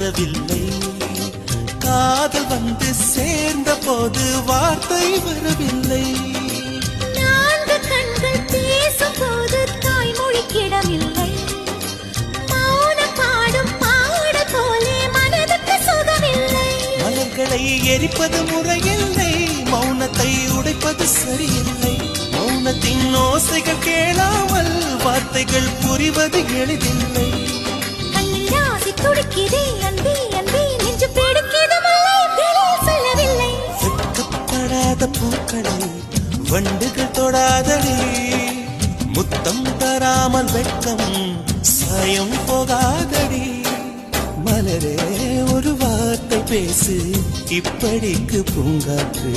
சொல்லவில்லை. காதல் வந்து சேர்ந்த போது வார்த்தை வரவில்லை. நான்கு கண்கள் பேசும் போது தாய்மொழி கிடமில்லை. மௌனம் பாடும் பாட போலே மனதுக்கு சுகமில்லை. மலர்களை எரிப்பது முறையில்லை, மௌனத்தை உடைப்பது சரியில்லை. மௌனத்தின் ஓசைகள் கேளாமல் வார்த்தைகள் புரிவது எளிதில்லை. கண்ணில் ஆசை துடிக்குதே அன்பே அன்பே, நெஞ்சு பிடிக்குது மல்லை, வெளியில் சொல்லவில்லை. வெட்கப்படாத பூக்களை வண்டுகள் தொடாதடி, முத்தம் தராமல் வெட்கம் சாயம் போகாதடி. மலரே ஒரு வார்த்தை பேசு, இப்படிக்கு பூங்காற்று.